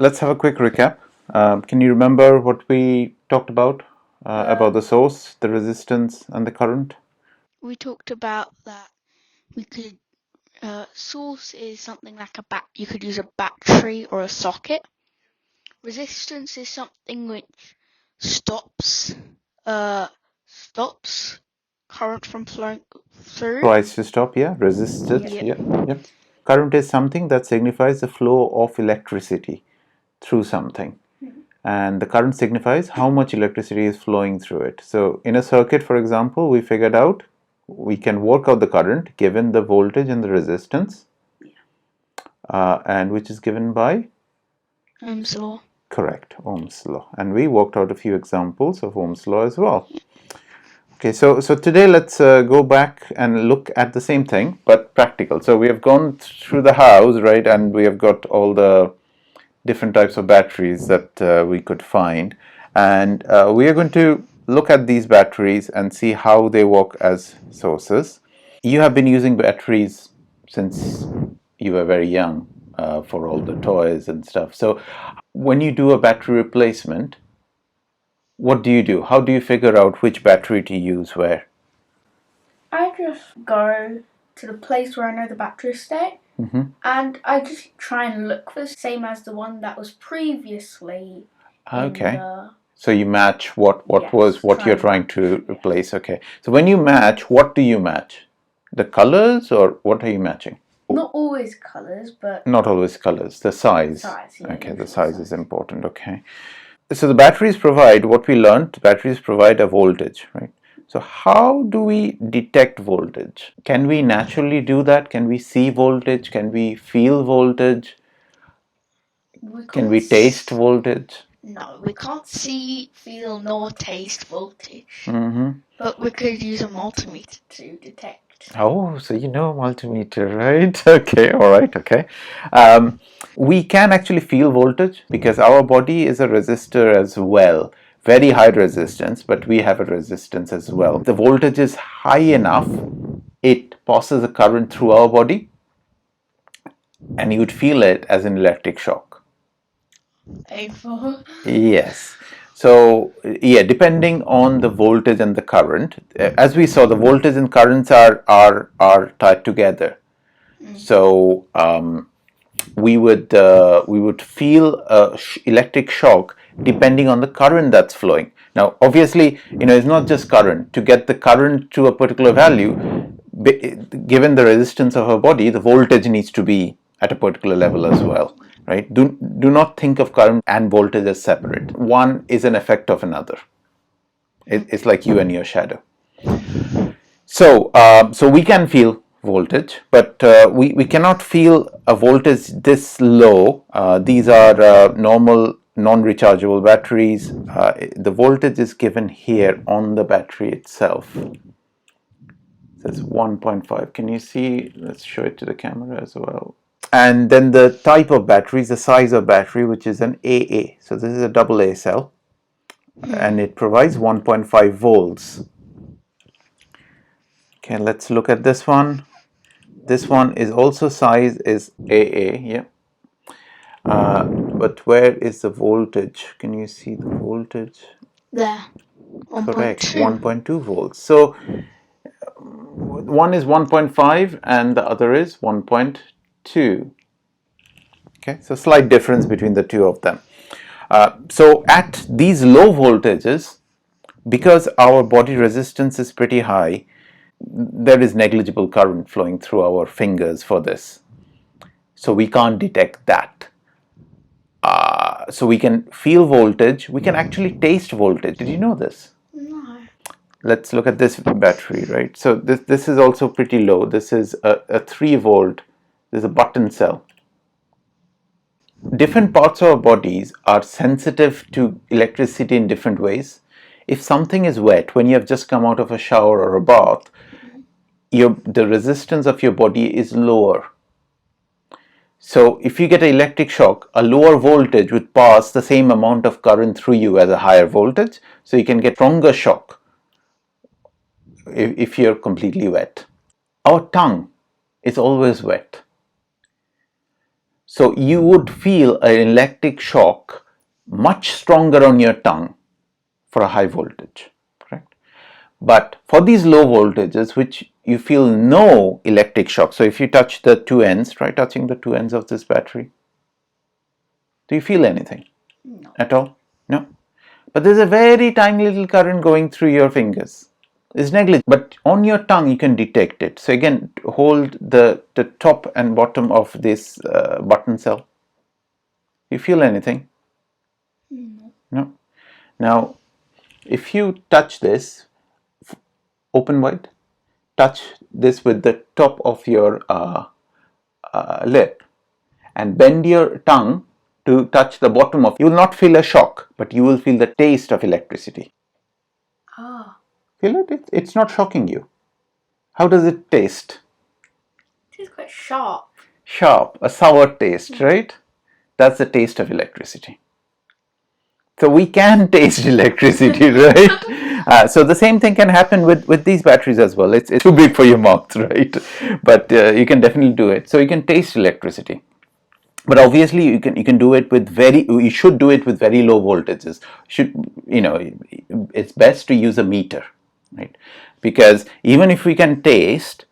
let's have a quick recap. Can you remember what we talked about the source, the resistance, and the current? We talked about that we could source is something like you could use a battery or a socket. Resistance is something which stops current from flowing through. Tries to stop, yeah. Resisted, Yep. yeah. Current is something that signifies the flow of electricity through something. And the current signifies how much electricity is flowing through it. So in a circuit, for example, we figured out we can work out the current given the voltage and the resistance, and which is given by Ohm's law. correct, Ohm's law. And we worked out a few examples of Ohm's law as well. Okay, so today let's go back and look at the same thing, but practical. So we have gone through the house, right, and we have got all the different types of batteries that we could find, and we are going to look at these batteries and see how they work as sources. You have been using batteries since you were very young for all the toys and stuff. So when you do a battery replacement, what do you do? How do you figure out which battery to use where? I just go to the place where I know the battery stay, and I just try and look for the same as the one that was previously. Okay. In So you match what Yes, you're trying to replace. Okay. So when you match, what do you match? The colors, or what are you matching? not always colours, but Not always colors. The size. size. Yeah, Okay, the usually size is important. Okay. So the batteries provide what we learned. Batteries provide a voltage, right? So how do we detect voltage? Can we naturally do that? Can we see voltage? Can we feel voltage? Can we taste voltage? No, we can't see, feel, nor taste voltage. Mm-hmm. But we could use a multimeter to detect. Oh, so you know multimeter, right? Okay, all right, okay. We can actually feel voltage because our body is a resistor as well. Very high resistance, but we have a resistance as well. The voltage is high enough, it passes a current through our body, and you would feel it as an electric shock. Painful. Yes. So, yeah, depending on the voltage and the current, as we saw, the voltage and currents are tied together. So we would feel a electric shock depending on the current that's flowing. Now, obviously, it's not just current. To get the current to a particular value, given the resistance of our body, the voltage needs to be at a particular level as well. Right? Do not think of current and voltage as separate. One is an effect of another. It's like you and your shadow. So we can feel voltage, but we cannot feel a voltage this low. These are normal non-rechargeable batteries. The voltage is given here on the battery itself. It says 1.5. Can you see? Let's show it to the camera as well. And then the type of battery is the size of battery, which is an AA. So this is a AA cell, and it provides 1.5 volts. Okay, let's look at this one. This one is also size is AA, yeah. But where is the voltage? Can you see the voltage? There. Correct, 1.2 volts. So one is 1.5 and the other is 1.2. Okay, so slight difference between the two of them. So at these low voltages, because our body resistance is pretty high, there is negligible current flowing through our fingers for this. So we can't detect that. So we can feel voltage, we can actually taste voltage. Did you know this? No. Let's look at this battery, right? So this is also pretty low. This is a 3 volt. This is a button cell. Different parts of our bodies are sensitive to electricity in different ways. If something is wet, when you have just come out of a shower or a bath, the resistance of your body is lower. So if you get an electric shock, a lower voltage would pass the same amount of current through you as a higher voltage. So you can get stronger shock if you're completely wet. Our tongue is always wet. So you would feel an electric shock much stronger on your tongue for a high voltage, correct? But for these low voltages, which you feel no electric shock, so if you touch the two ends, try touching the two ends of this battery. Do you feel anything? No. At all? No. But there's a very tiny little current going through your fingers. It's negligible, but on your tongue you can detect it. So again, hold the top and bottom of this button cell. You feel anything? No. No. Now, if you touch this, open wide, touch this with the top of your lip and bend your tongue to touch the bottom of, you will not feel a shock, but you will feel the taste of electricity. Ah. Feel it? It's not shocking you. How does it taste? It tastes quite sharp. Sharp, a sour taste, right? That's the taste of electricity. So we can taste electricity, right? So the same thing can happen with these batteries as well. It's too big for your mouth, right? But you can definitely do it. So you can taste electricity. But obviously you can do it with you should do it with very low voltages. It's best to use a meter, right? Because even if we can taste,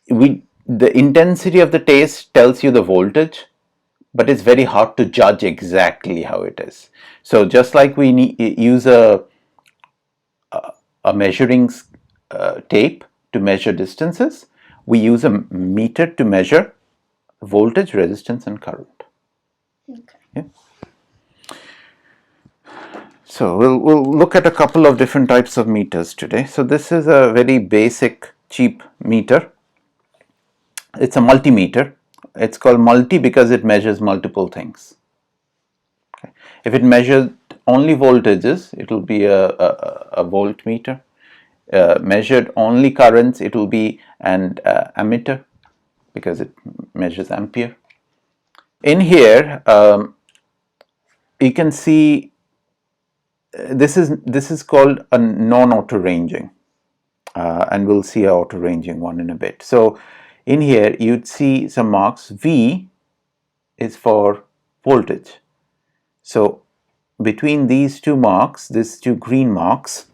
the intensity of the taste tells you the voltage, but it's very hard to judge exactly how it is. So just like we use a measuring tape to measure distances, we use a meter to measure voltage, resistance, and current. Okay. Yeah. So we'll look at a couple of different types of meters today. So this is a very basic, cheap meter. It's a multimeter. It's called multi because it measures multiple things. Okay. If it measures only voltages, it will be a voltmeter. Measured only currents, it will be an ammeter because it measures ampere. In here, you can see this is called a non-auto ranging, and we'll see an auto ranging one in a bit. So in here you'd see some marks. V is for voltage. So between these two marks, these two green marks,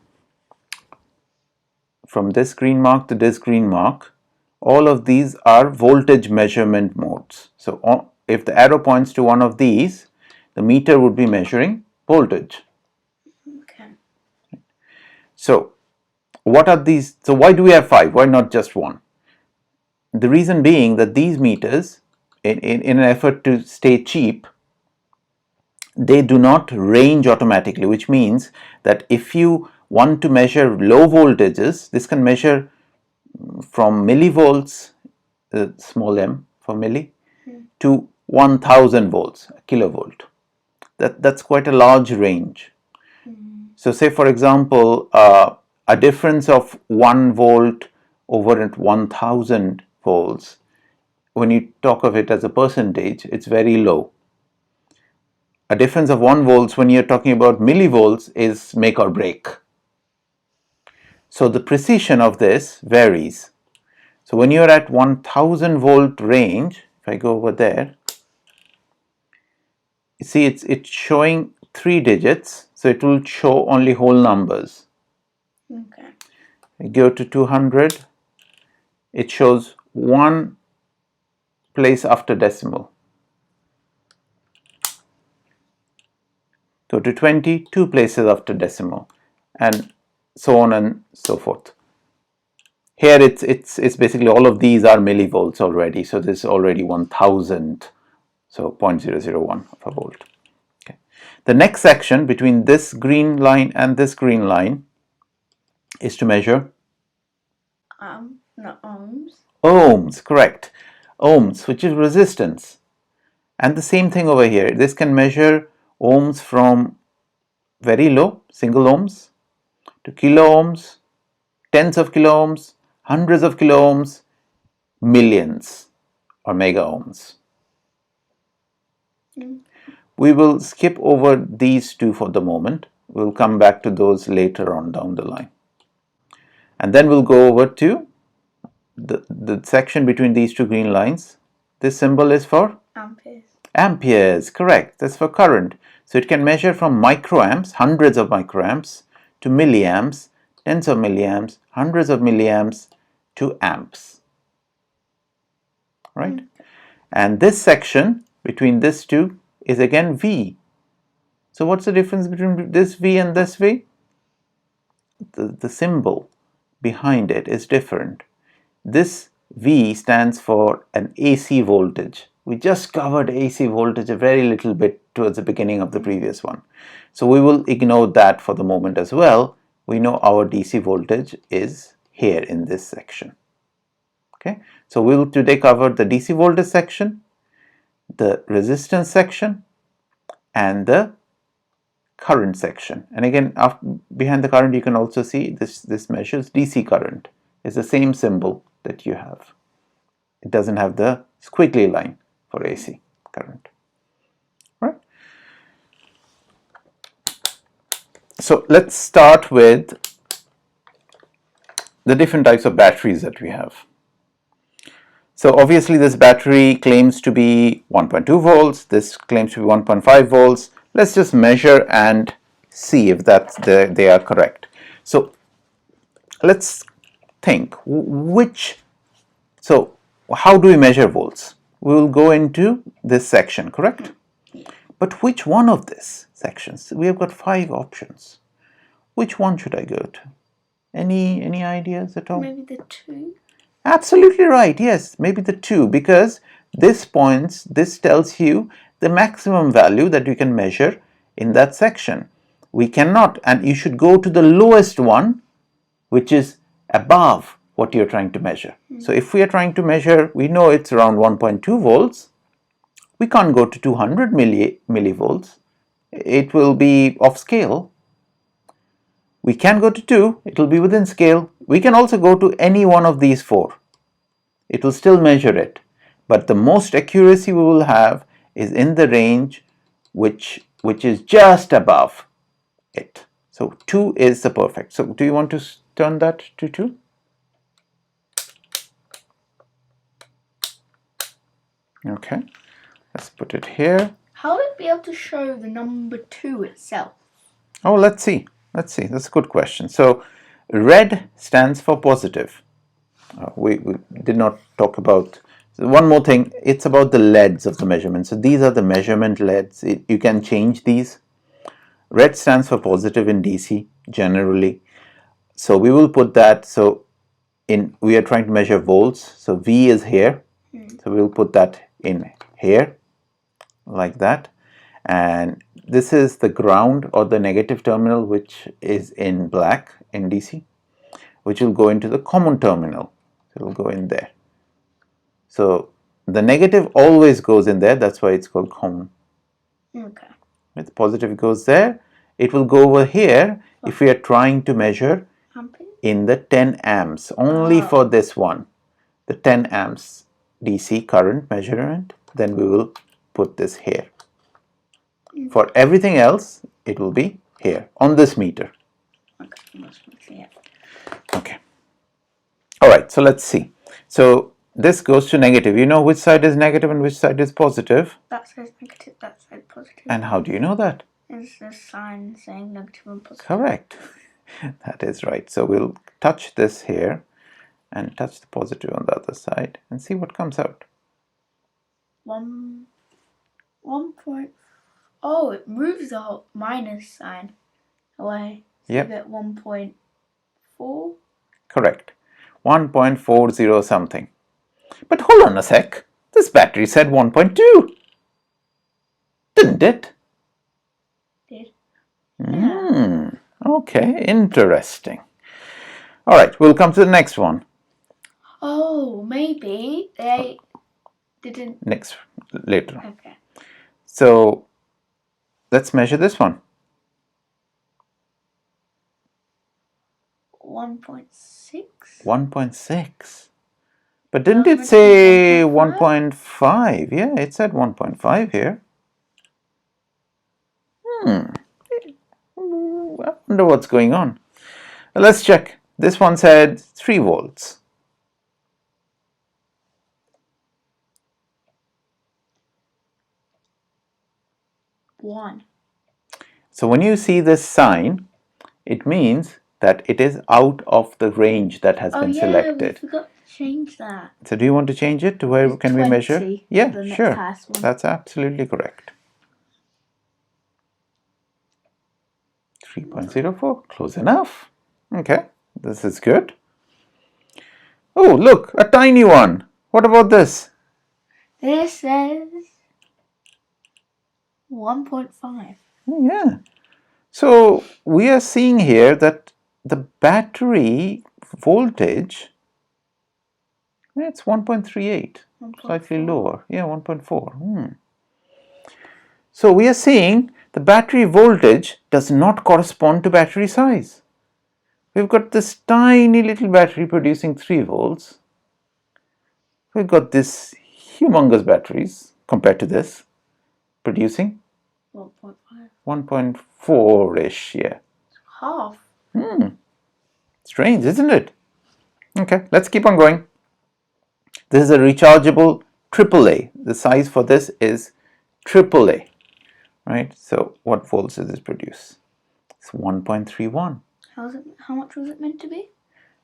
from this green mark to this green mark, all of these are voltage measurement modes. So if the arrow points to one of these, the meter would be measuring voltage. Okay. So what are these? So why do we have 5? Why not just one? The reason being that these meters, in an effort to stay cheap, they do not range automatically, which means that if you want to measure low voltages, this can measure from millivolts, small m for milli, to 1000 volts, a kilovolt. That's quite a large range. So say for example, a difference of 1 volt over 1000 volts, when you talk of it as a percentage, it's very low. A difference of 1 volts when you're talking about millivolts is make or break. So the precision of this varies. So when you're at 1000 volt range, if I go over there, you see it's showing 3 digits, so it will show only whole numbers. Okay. I go to 200, it shows 1 place after decimal. Go to 20, 2 places after decimal, and so on and so forth. Here it's basically all of these are millivolts already, so this is already 1000, so 0.001 of a volt. Okay. The next section between this green line and this green line is to measure not ohms. Ohms, correct. Ohms, which is resistance. And the same thing over here. This can measure ohms from very low, single ohms, to kilo ohms, tens of kilo ohms, hundreds of kilo ohms, millions or mega ohms. We will skip over these two for the moment. We'll come back to those later on down the line. And then we'll go over to the section between these two green lines. This symbol is for Amperes, correct. That's for current. So it can measure from microamps, hundreds of microamps, to milliamps, tens of milliamps, hundreds of milliamps, to amps. Right? And this section between this two is again V. So what's the difference between this V and this V? The symbol behind it is different. This V stands for an AC voltage. We just covered AC voltage a very little bit towards the beginning of the previous one. So we will ignore that for the moment as well. We know our DC voltage is here in this section. Okay, so we will today cover the DC voltage section, the resistance section, and the current section. And again, behind the current you can also see this measures DC current. It's the same symbol that you have. It doesn't have the squiggly line for AC current. Right? So let's start with the different types of batteries that we have. So obviously this battery claims to be 1.2 volts, this claims to be 1.5 volts. Let's just measure and see if they are correct. So let's think so how do we measure volts? We will go into this section, correct? But which one of these sections? We have got 5 options. Which one should I go to? Any ideas at all? Maybe the 2. Absolutely right, yes, maybe the 2, because this tells you the maximum value that you can measure in that section. We cannot, and you should go to the lowest one, which is above what you're trying to measure. So if we are trying to measure, we know it's around 1.2 volts, we can't go to 200 millivolts. It will be off scale. We can go to 2, it will be within scale. We can also go to any one of these 4. It will still measure it. But the most accuracy we will have is in the range which is just above it. So 2 is the perfect. So do you want to turn that to 2? Okay, let's put it here. How would it be able to show the number 2 itself? Oh, let's see. That's a good question. So red stands for positive. We did not talk about. So one more thing, it's about the LEDs of the measurement. So these are the measurement LEDs. You can change these. Red stands for positive in DC generally. So we will put that. So we are trying to measure volts. So V is here. So we will put that in here like that. And this is the ground or the negative terminal, which is in black in DC, which will go into the common terminal. It will go in there. So the negative always goes in there. That's why it's called common. Okay. The positive goes there. It will go over here if we are trying to measure in the 10 amps. Only for this one, the 10 amps DC current measurement. Then we will put this here. For everything else, it will be here on this meter. Okay. All right, so let's see. So this goes to negative. You know which side is negative and which side is positive? That says negative, that side positive. And how do you know that? It's the sign saying negative and positive. Correct. That is right. So we'll touch this here and touch the positive on the other side and see what comes out. 1 point. Oh, it moves the whole minus sign away. So you get 1.4. Correct. 1.40 something. But hold on a sec. This battery said 1.2. Didn't it? Did. Okay, interesting. All right, we'll come to the next one. Oh, maybe they didn't. Later. Okay. So let's measure this one. 1.6. 1.6. But didn't it say 1.5? Yeah, it said 1.5 here. I wonder what's going on. Let's check. This one said 3 volts. 1. So when you see this sign, it means that it is out of the range that has been selected. We forgot to change that. So do you want to change it to where It's can we measure? 20, Yeah, the sure. highest one. That's absolutely correct. 3.04, close enough. Okay, this is good. Oh, look, a tiny one. What about this? This says 1.5. Yeah. So we are seeing here that the battery voltage, it's 1.38, slightly lower. Yeah, 1.4. So we are seeing the battery voltage does not correspond to battery size. We've got this tiny little battery producing 3 volts. We've got this humongous batteries compared to this producing 1.5. 1.4-ish, yeah. Half. Strange, isn't it? Okay, let's keep on going. This is a rechargeable AAA. The size for this is AAA, right? So what volts does this produce? It's 1.31. How much was it meant to be?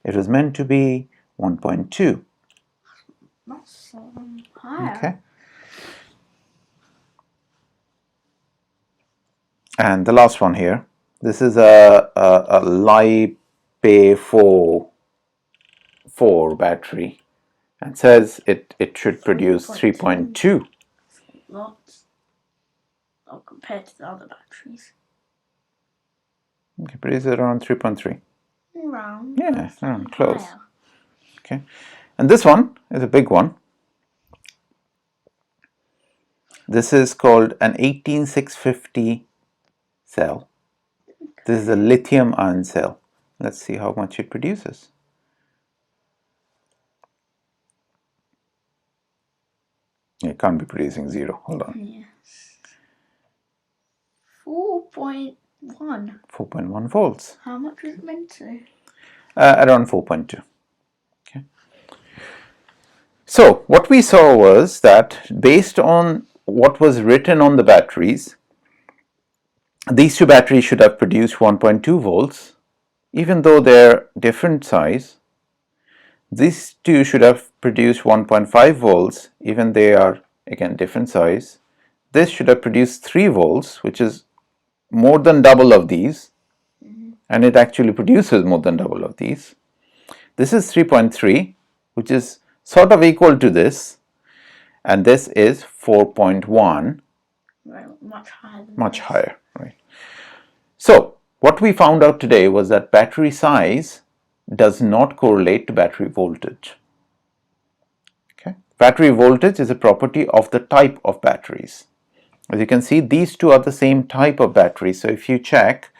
It was meant to be 1.2. Not so higher. Okay. And the last one here. This is a LiPe4 battery, and says it should produce 3.2. Lots. Oh, compared to the other batteries. Okay, produces around 3.3. Around. Yeah, around close. Higher. Okay, and this one is a big one. This is called an 18650 cell. This is a lithium ion cell. Let's see how much it produces. It can't be producing 0. Hold on. Yes. 4.1. 4.1 volts. How much was it meant to? Around 4.2. Okay. So what we saw was that based on what was written on the batteries, these two batteries should have produced 1.2 volts, even though they're different size. These two should have produced 1.5 volts, even they are again different size. This should have produced 3 volts, which is more than double of these, and it actually produces more than double of these. This is 3.3, which is sort of equal to this, and this is 4.1, Right, much higher. much higher, right? So what we found out today was that battery size does not correlate to battery voltage. Okay, battery voltage is a property of the type of batteries. As you can see, these two are the same type of battery. So if you check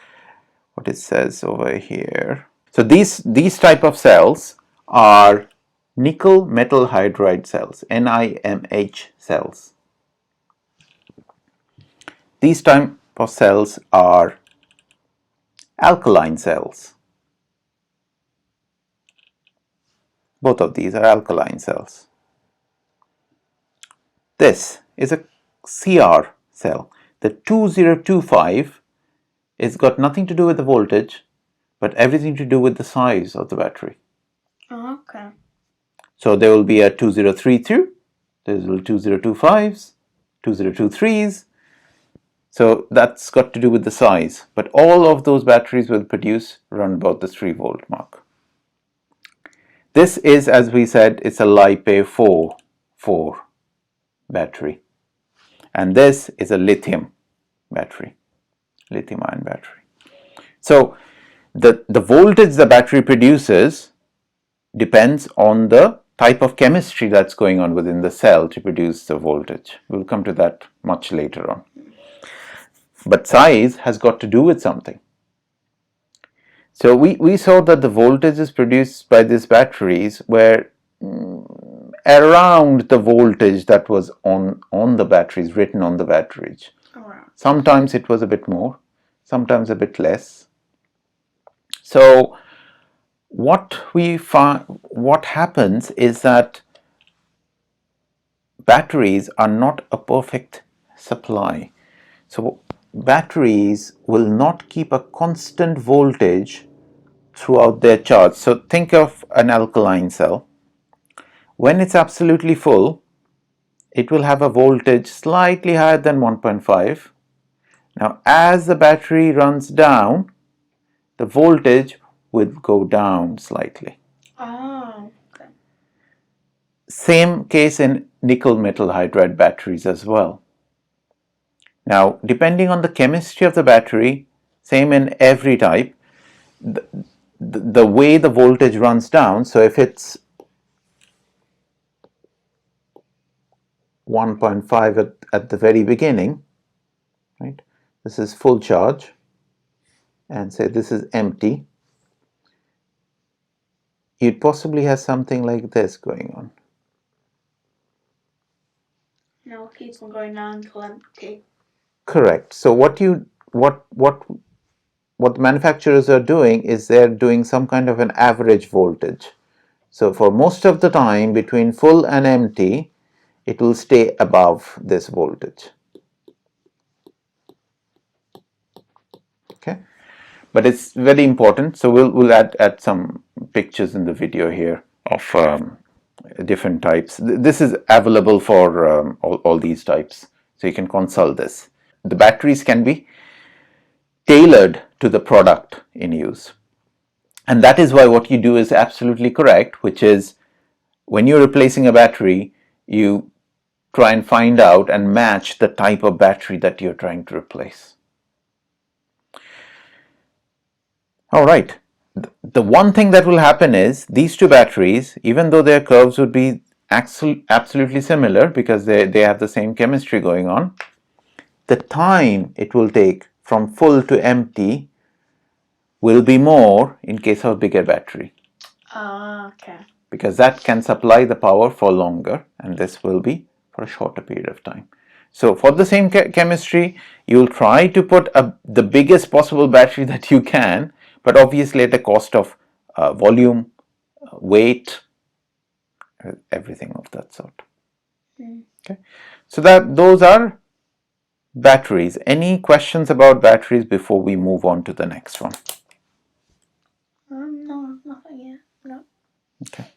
what it says over here, so these type of cells are nickel metal hydride cells, NiMH cells. These type of cells are alkaline cells. Both of these are alkaline cells. This is a CR cell. The 2025 is got nothing to do with the voltage, but everything to do with the size of the battery. Oh, okay. So there will be a 2032, there will be 2025s, 2023s. So that's got to do with the size. But all of those batteries will produce around about the 3 volt mark. This is, as we said, it's a LiPe4 battery. And this is a lithium battery, lithium ion battery. So the voltage the battery produces depends on the type of chemistry that's going on within the cell to produce the voltage. We'll come to that much later on. But size has got to do with something. So we saw that the voltages produced by these batteries were around the voltage that was on the batteries, written on the batteries. Around. Sometimes it was a bit more, sometimes a bit less. So what happens is that batteries are not a perfect supply. So batteries will not keep a constant voltage throughout their charge. So think of an alkaline cell. When it's absolutely full, it will have a voltage slightly higher than 1.5. Now, as the battery runs down, the voltage will go down slightly. Oh, okay. Same case in nickel metal hydride batteries as well. Now, depending on the chemistry of the battery, same in every type, the way the voltage runs down, so if it's 1.5 at the very beginning, right, this is full charge, and say this is empty, you'd possibly have something like this going on. Now it keeps on going down until empty. Correct. So what the manufacturers are doing is they're doing some kind of an average voltage. So for most of the time between full and empty, it will stay above this voltage. Okay, but it's very important. So we'll add some pictures in the video here of different types. This is available for all these types, so you can consult this. The batteries can be tailored to the product in use. And that is why what you do is absolutely correct, which is when you're replacing a battery, you try and find out and match the type of battery that you're trying to replace. All right. The one thing that will happen is these two batteries, even though their curves would be absolutely similar because they have the same chemistry going on, the time it will take from full to empty will be more in case of a bigger battery. Okay. Because that can supply the power for longer, and this will be for a shorter period of time. So for the same chemistry, you will try to put the biggest possible battery that you can, but obviously at the cost of volume, weight, everything of that sort. Okay, so those are batteries. Any questions about batteries before we move on to the next one? No, nothing yet. No. Okay.